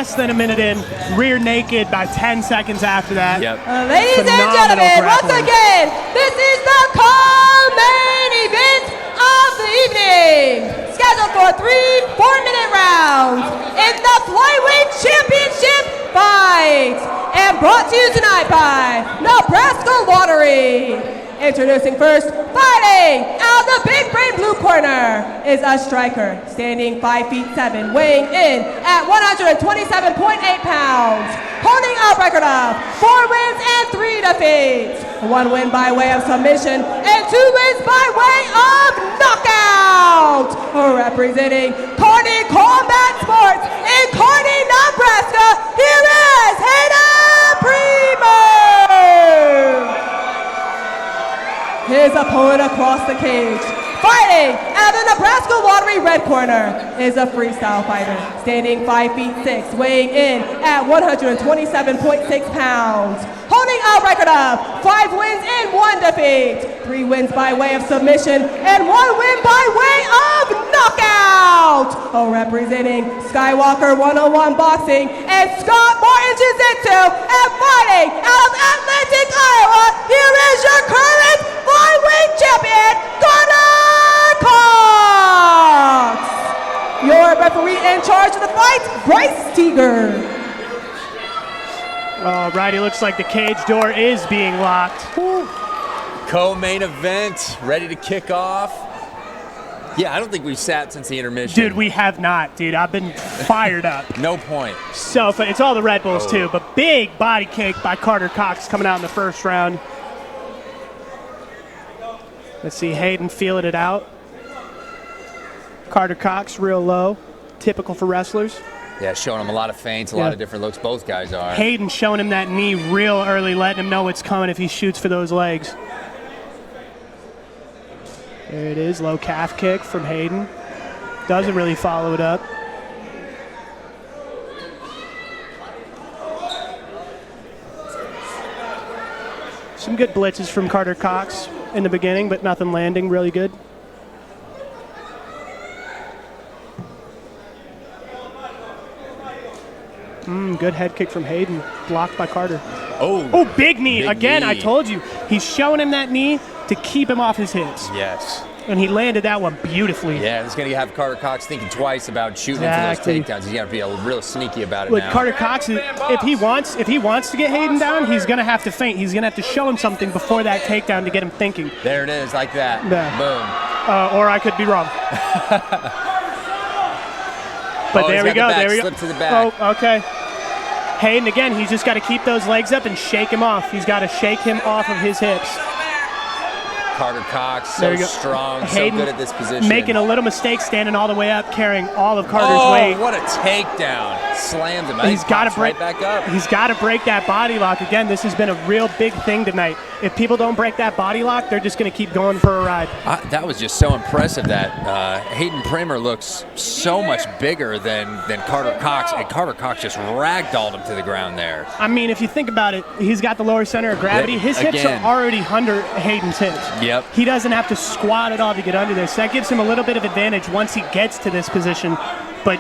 Less than a minute in, rear naked by 10 seconds after that. Yep. Ladies and gentlemen, once again, this is the co-main event of the evening. Scheduled for 3 4-minute rounds in the Flyweight Championship fight. And brought to you tonight by Nebraska Lottery. Introducing first, fighting out of the big brain blue corner is a striker standing 5'7", weighing in at 127.8 pounds, holding a record of 4 wins and 3 defeats, 1 win by way of submission and 2 wins by way of knockout. Representing Kearney Combat Sports in Kearney, Nebraska, here is Hayden Premer. His opponent across the cage, fighting out of the Nebraska Lottery red corner, is a freestyle fighter, standing 5'6", weighing in at 127.6 pounds, holding a record of 5 wins and 1 defeat, 3 wins by way of submission, and 1 win by way of knockout. Representing Skywalker 101 Boxing and Scott Martin Jiu-Jitsu, and fighting out of Atlantic, Iowa, here is your current flyweight champion, Connor Cox. Your referee in charge of the fight, Bryce Teeger. All right, it looks like the cage door is being locked. Co-main event, ready to kick off. Yeah, I don't think we've sat since the intermission. Dude, we have not, dude. I've been fired up. No point. So fun. It's all the Red Bulls, too, but big body kick by Carter Cox coming out in the first round. Let's see, Hayden feeling it out. Carter Cox, real low, typical for wrestlers. Yeah, showing him a lot of feints, a lot of different looks. Both guys are. Hayden showing him that knee real early, letting him know what's coming if he shoots for those legs. There it is, low calf kick from Hayden. Doesn't really follow it up. Some good blitzes from Carter Cox in the beginning, but nothing landing really good. Good head kick from Hayden, blocked by Carter. Oh, big knee. Big Again, knee. I told you. He's showing him that knee to keep him off his hips. Yes. And he landed that one beautifully. Yeah, it's going to have Carter Cox thinking twice about shooting Exactly. for those takedowns. He's got to be real sneaky about it Look, now. Carter Cox, if he wants to get Hayden down, he's going to have to feint. He's going to have to show him something before that takedown to get him thinking. There it is, like that. Yeah. Boom. Or I could be wrong. But there we go. There we go. Slip to the back. Oh, okay. Hayden, again, he's just got to keep those legs up and shake him off. He's got to shake him off of his hips. Carter Cox, so strong, Hayden so good at this position. Making a little mistake, standing all the way up, carrying all of Carter's weight. What a takedown. Slammed him. He's got to break right back up. He's got to break that body lock. Again, this has been a real big thing tonight. If people don't break that body lock, they're just going to keep going for a ride. That was just so impressive that Hayden Premer looks so much bigger than Carter Cox, and Carter Cox just ragdolled him to the ground there. I mean, if you think about it, he's got the lower center of gravity. His hips are already under Hayden's hips. Yep. He doesn't have to squat at all to get under this. That gives him a little bit of advantage once he gets to this position, but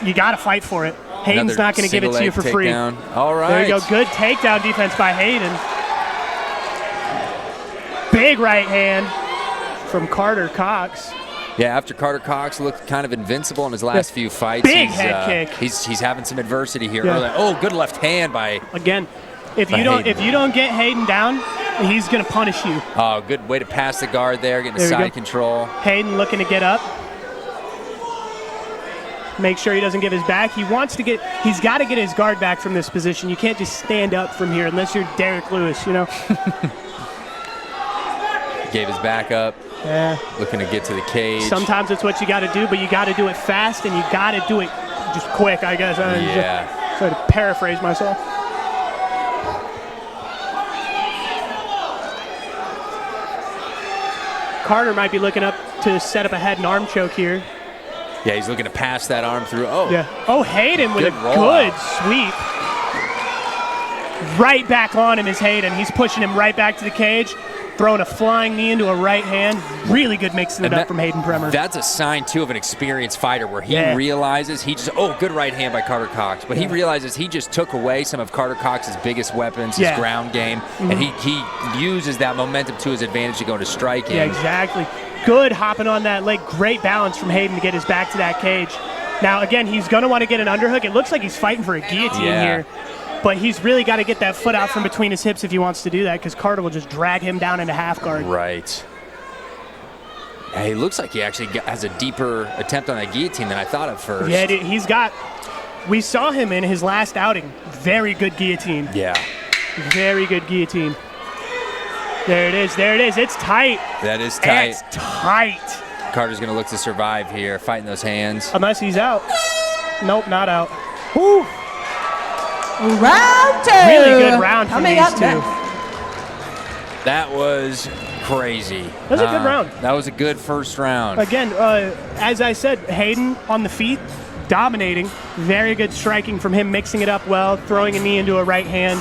you got to fight for it. Hayden's not going to give it to you for free. All right. There you go. Good takedown defense by Hayden. Big right hand from Carter Cox. Yeah, after Carter Cox looked kind of invincible in his last few fights. Big head kick. He's having some adversity here. Yeah. Oh, good left hand by. Again, if you don't get Hayden down, he's going to punish you. Oh, good way to pass the guard there, getting the side control. Hayden looking to get up. Make sure he doesn't give his back. He's got to get his guard back from this position. You can't just stand up from here unless you're Derek Lewis, you know. Gave his back up. Yeah. Looking to get to the cage. Sometimes it's what you got to do, but you got to do it fast and you got to do it just quick, I guess. Yeah. Try to paraphrase myself. Carter might be looking up to set up a head and arm choke here. Yeah, he's looking to pass that arm through. Oh. Yeah. Oh, Hayden with a good sweep. Right back on him is Hayden. He's pushing him right back to the cage. throwing a flying knee into a right hand. Really good mixing it up from Hayden Premer. That's a sign, too, of an experienced fighter where he realizes good right hand by Carter Cox, but he realizes he just took away some of Carter Cox's biggest weapons, his ground game, and he uses that momentum to his advantage to go into striking. Yeah, exactly. Good hopping on that leg. Great balance from Hayden to get his back to that cage. Now, again, he's going to want to get an underhook. It looks like he's fighting for a guillotine here. But he's really got to get that foot out from between his hips if he wants to do that, because Carter will just drag him down into half guard. Right. Yeah, he looks like he actually has a deeper attempt on that guillotine than I thought at first. Yeah, he's got... We saw him in his last outing. Very good guillotine. Yeah. Very good guillotine. There it is. There it is. It's tight. That is tight. It's tight. Carter's going to look to survive here, fighting those hands. Unless he's out. Nope, not out. Woo. Round 2. Really good round from these two. That was crazy. That was a good round. That was a good first round. Again, as I said, Hayden on the feet, dominating. Very good striking from him, mixing it up well, throwing a knee into a right hand.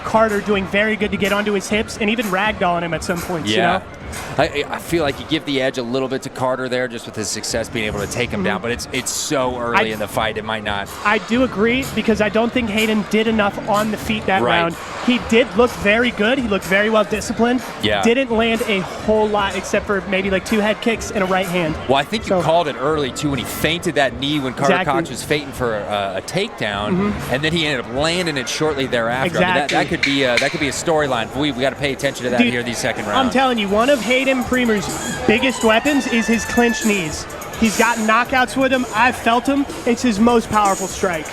Carter doing very good to get onto his hips and even ragdolling him at some points. Yeah. You know? I feel like you give the edge a little bit to Carter there just with his success being able to take him down, but it's so early in the fight, it might not. I do agree, because I don't think Hayden did enough on the feet that round. He did look very good. He looked very well disciplined. Yeah. Didn't land a whole lot except for maybe like 2 head kicks and a right hand. Well, I think you called it early, too, when he feinted that knee when Carter Cox was feinting for a takedown, and then he ended up landing it shortly thereafter. Exactly. I mean, that could be a storyline. We got to pay attention to that here in these second rounds. I'm telling you, one of Hayden Premer's biggest weapons is his clinch knees. He's got knockouts with him. I've felt him. It's his most powerful strike.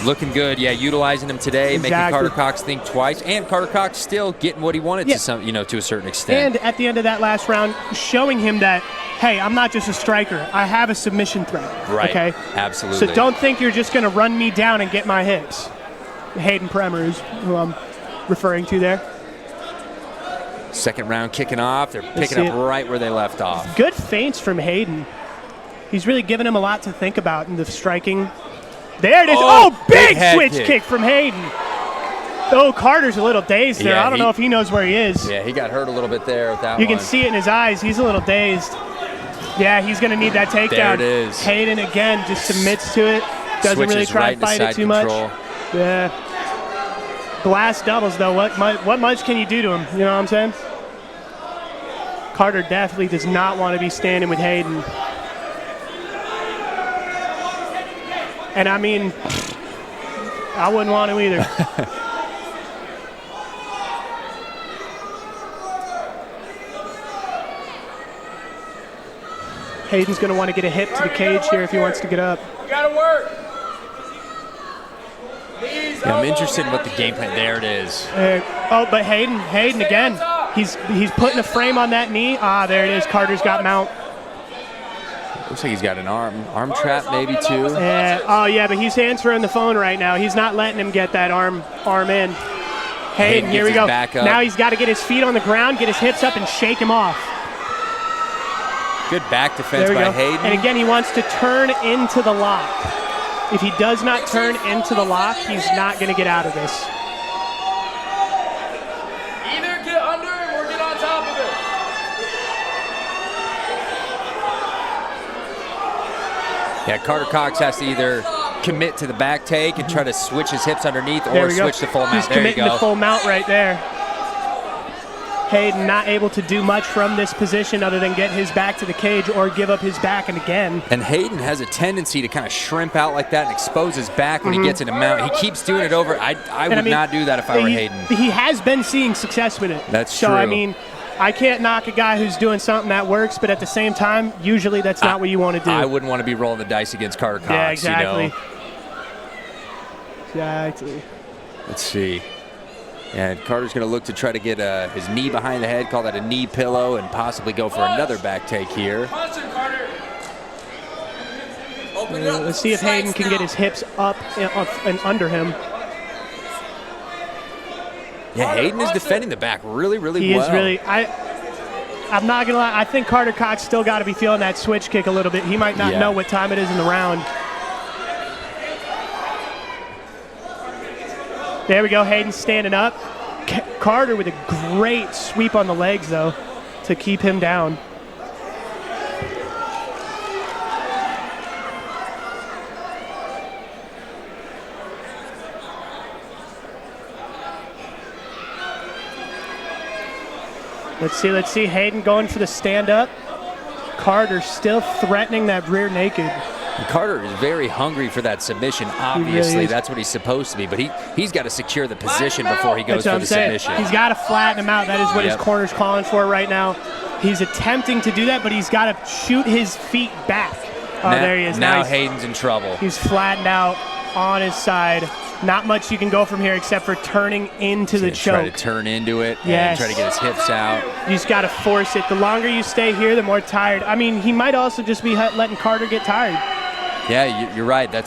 Looking good, yeah. Utilizing him today, making Carter Cox think twice, and Carter Cox still getting what he wanted to to a certain extent. And at the end of that last round, showing him that, hey, I'm not just a striker. I have a submission threat. Right. Okay. Absolutely. So don't think you're just going to run me down and get my hits. Hayden Premer is who I'm referring to there. Second round kicking off. They're picking up right where they left off. Good feints from Hayden. He's really given him a lot to think about in the striking. There it is. Oh, big switch kick from Hayden. Oh, Carter's a little dazed there. I don't know if he knows where he is. Yeah, he got hurt a little bit there with that You can see it in his eyes. He's a little dazed. Yeah, he's going to need that takedown. There it is. Hayden, again, just submits to it. Doesn't really try to fight it too much. Yeah. Glass doubles, though. What much can you do to him? You know what I'm saying? Carter definitely does not want to be standing with Hayden. And I mean, I wouldn't want to either. Hayden's going to want to get a hip to the cage here if he wants to get up. You got to work. Yeah, I'm interested in what the game plan. There it is. But Hayden again. He's putting a frame on that knee. There it is. Carter's got mount. Looks like he's got an arm trap maybe too. Yeah, but he's answering the phone right now. He's not letting him get that arm in. Hayden, here we go. Now he's got to get his feet on the ground, get his hips up, and shake him off. Good back defense by Hayden. And again, he wants to turn into the lock. If he does not turn into the lock, he's not going to get out of this. Either get under him or get on top of it. Yeah, Carter Cox has to either commit to the back take and try to switch his hips underneath or switch to full mount. He's committing to full mount right there. Hayden not able to do much from this position other than get his back to the cage or give up his back and again. And Hayden has a tendency to kind of shrimp out like that and expose his back when he gets into mount. He keeps doing it over. I would not do that if I were Hayden. He has been seeing success with it. That's true. So, I mean, I can't knock a guy who's doing something that works, but at the same time, usually that's not what you want to do. I wouldn't want to be rolling the dice against Carter Cox. Yeah, exactly. You know? Exactly. Let's see. And Carter's going to look to try to get his knee behind the head, call that a knee pillow, and possibly go for another back take here. Let's see if Hayden can get his hips up and under him. Yeah, Hayden is defending the back really, really well. He is really. I'm not going to lie. I think Carter Cox still got to be feeling that switch kick a little bit. He might not know what time it is in the round. There we go. Hayden standing up. Carter with a great sweep on the legs, though, to keep him down. Let's see. Hayden going for the stand-up. Carter still threatening that rear naked. And Carter is very hungry for that submission. Obviously, really that's what he's supposed to be. But he's got to secure the position before he goes for the submission. He's got to flatten him out. That is what his corner's calling for right now. He's attempting to do that, but he's got to shoot his feet back. Oh, there he is. Now Hayden's in trouble. He's flattened out on his side. Not much you can go from here except for turning into the choke. Try to turn into it and try to get his hips out. You just got to force it. The longer you stay here, the more tired. I mean, he might also just be letting Carter get tired. Yeah, you're right. You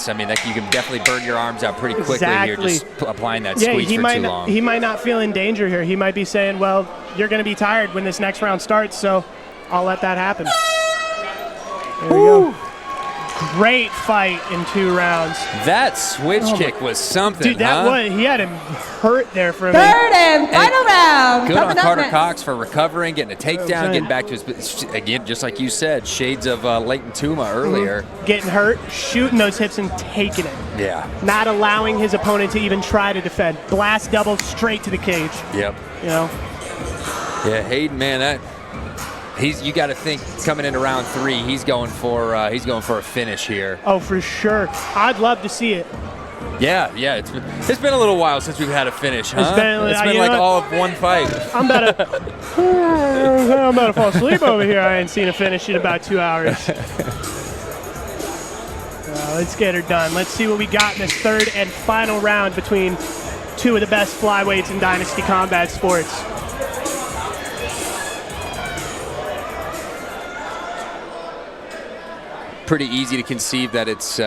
can definitely burn your arms out pretty quickly here, just applying that squeeze for too long. He might not feel in danger here. He might be saying, well, you're going to be tired when this next round starts, so I'll let that happen. There we go. Great fight in 2 rounds. That switch kick was something, dude, he had him hurt there for a minute. Third and final round. Good on Carter Cox for recovering, getting a takedown, getting back to his, again, just like you said, shades of Leighton Tuma earlier. Getting hurt, shooting those hips and taking it. Yeah. Not allowing his opponent to even try to defend. Blast double straight to the cage. Yep. You know? Yeah, Hayden, man, you got to think coming into round 3, he's going for a finish here. Oh, for sure. I'd love to see it. Yeah. It's been a little while since we've had a finish, huh? It's been like all of one fight. I'm about to fall asleep over here. I ain't seen a finish in about 2 hours. Let's get her done. Let's see what we got in this third and final round between 2 of the best flyweights in Dynasty combat sports. Pretty easy to conceive that it's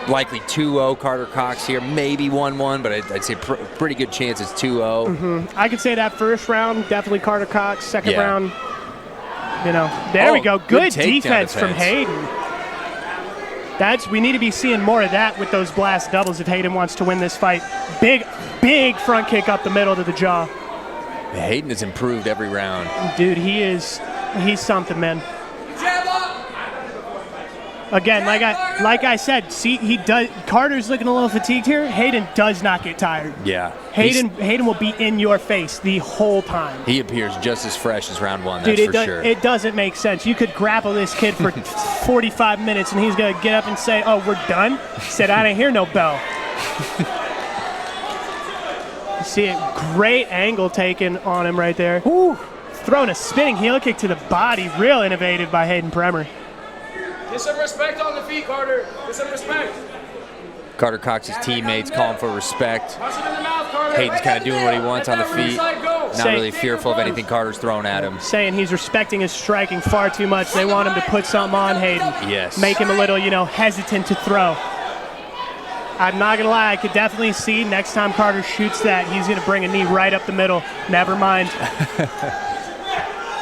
likely 2-0 Carter Cox here, maybe 1-1, but I'd say pretty good chance it's 2-0. I could say that first round, definitely Carter Cox. Second round, there we go. Good defense from Hayden. We need to be seeing more of that with those blast doubles if Hayden wants to win this fight. Big front kick up the middle to the jaw. Hayden has improved every round. Dude, he's something, man. Again, like I said, see, Carter's looking a little fatigued here. Hayden does not get tired. Yeah. Hayden will be in your face the whole time. He appears just as fresh as round 1, dude, that's for sure. It doesn't make sense. You could grapple this kid for 45 minutes and he's going to get up and say, oh, we're done? He said, I didn't hear no bell. You see it, great angle taken on him right there. Ooh. Throwing a spinning heel kick to the body. Real innovative by Hayden Premer. Get some respect on the feet, Carter. Get some respect. Carter Cox's teammates calling for respect. Punch him in the mouth, Carter. Hayden's kind of doing what he wants on the feet. Not really fearful of anything Carter's throwing at him. Saying he's respecting his striking far too much. They want him to put something on Hayden. Yes. Make him a little, hesitant to throw. I'm not going to lie. I could definitely see next time Carter shoots that, he's going to bring a knee right up the middle. Never mind.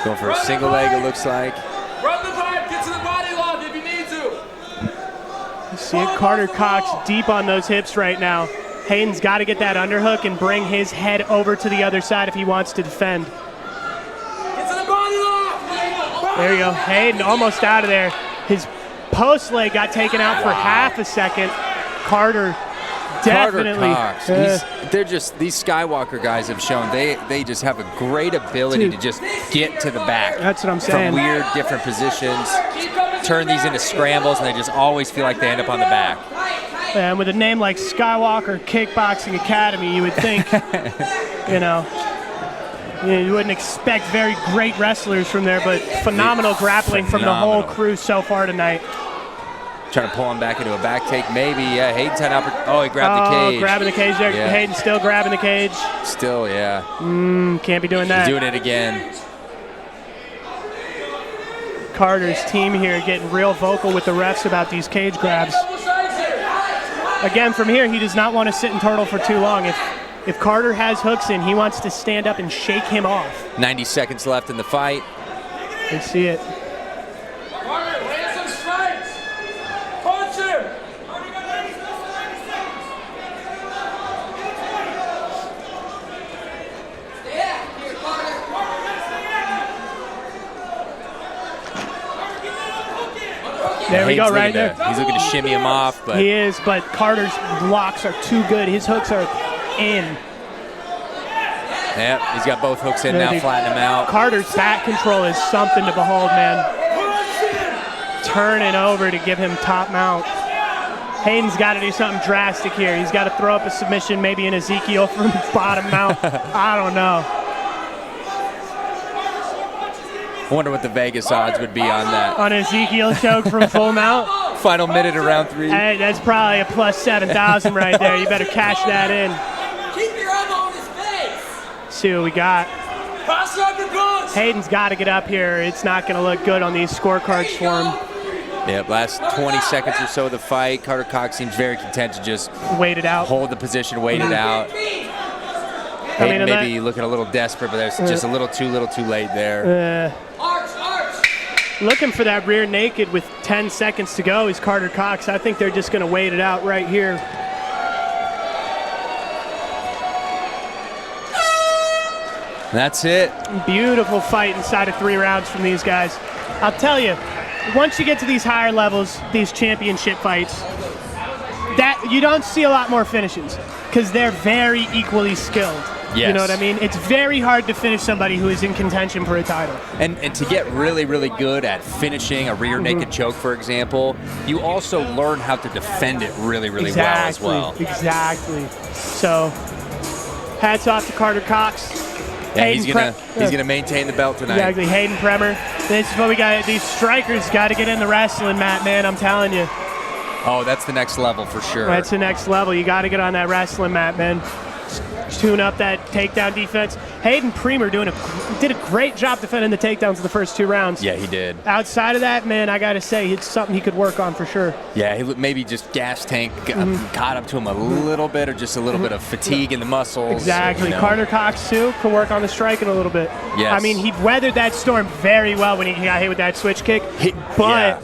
Going for a single leg, it looks like. Run the pipe. Get to the body lock if you need to. See it, Carter Cox deep on those hips right now. Hayden's got to get that underhook and bring his head over to the other side if he wants to defend. Get to the body lock. There you go. Hayden almost out of there. His post leg got taken out for half a second. Carter definitely. Carter Cox. These Skywalker guys have shown they just have a great ability to just get to the back. That's what I'm saying. From weird different positions, turn these into scrambles, and they just always feel like they end up on the back. And with a name like Skywalker Kickboxing Academy, you would think, you wouldn't expect very great wrestlers from there, but phenomenal grappling from the whole crew so far tonight. Trying to pull him back into a back take, maybe. Yeah, Hayden's had an opportunity. Oh, he grabbed the cage. Grabbing the cage there. Yeah. Hayden still grabbing the cage. Still, yeah. Can't be doing that. He's doing it again. Carter's team here getting real vocal with the refs about these cage grabs. Again, from here, he does not want to sit and turtle for too long. If Carter has hooks in, he wants to stand up and shake him off. 90 seconds left in the fight. You see it. Carter, land some strikes. Punch him. There we go, Hayden's right there. He's looking to shimmy him off, but he is. But Carter's blocks are too good. His hooks are in. Yep, he's got both hooks in now, flatten him out. Carter's back control is something to behold, man. Turning over to give him top mount. Hayden's got to do something drastic here. He's got to throw up a submission, maybe an Ezekiel from bottom mount. I don't know. I wonder what the Vegas odds would be on that. On Ezekiel choke from full mount? Final minute of round 3. Hey, that's probably a plus 7,000 right there. You better cash that in. Keep your elbow in his face. See what we got. Pass up your guns. Hayden's got to get up here. It's not going to look good on these scorecards for him. Yeah, last 20 seconds or so of the fight, Carter Cox seems very content to just wait it out. Hold the position, wait it out. Hayden maybe looking a little desperate, but there's just a little too late there. Looking for that rear naked with 10 seconds to go is Carter Cox. I think they're just going to wait it out right here. That's it. Beautiful fight inside of 3 rounds from these guys. I'll tell you, once you get to these higher levels, these championship fights, that you don't see a lot more finishes because they're very equally skilled. Yes. You know what I mean? It's very hard to finish somebody who is in contention for a title. And to get really, really good at finishing a rear naked choke, for example, you also learn how to defend it really, really well as well. Exactly. So, hats off to Carter Cox. Yeah, he's gonna maintain the belt tonight. Exactly, Hayden Premer. This is what we got. These strikers got to get in the wrestling mat, man. I'm telling you. Oh, that's the next level for sure. That's the next level. You got to get on that wrestling mat, man. Tune up that takedown defense. Hayden Premer did a great job defending the takedowns in the first 2 rounds. Yeah, he did. Outside of that, man, I got to say, it's something he could work on for sure. Yeah, he maybe just gas tank caught up to him a little bit, or just a little bit of fatigue in the muscles. Exactly. You know. Carter Cox, too, could work on the striking a little bit. Yes. I mean, he weathered that storm very well when he got hit with that switch kick. But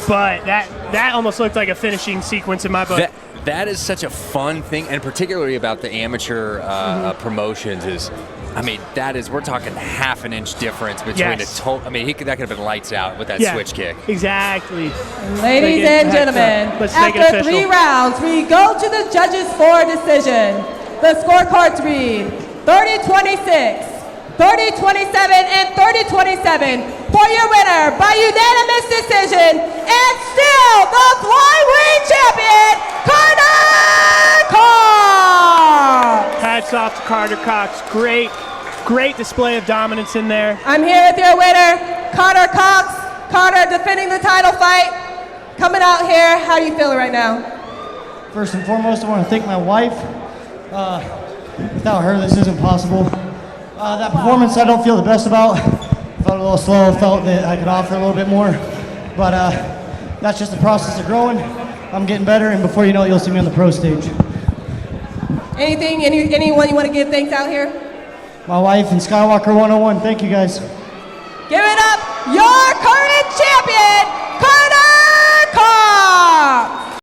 that almost looked like a finishing sequence in my book. That is such a fun thing, and particularly about the amateur promotions is, I mean, we're talking half an inch difference between I mean, that could have been lights out with that switch kick. Exactly. Ladies and gentlemen, after 3 rounds, we go to the judges for decision. The scorecards read 30-26, 30-27, and 30-27 for your winner by unanimous decision, and still the flyweight champion, Carter Cox! Hats off to Carter Cox. Great display of dominance in there. I'm here with your winner, Carter Cox. Carter defending the title fight. Coming out here, how are you feeling right now? First and foremost, I want to thank my wife. Without her, this isn't possible. That performance I don't feel the best about. Felt a little slow, felt that I could offer a little bit more. But that's just the process of growing. I'm getting better, and before you know it, you'll see me on the pro stage. Anyone you want to give thanks out here? My wife and Skywalker 101, thank you guys. Give it up, your current champion, Carter Cox!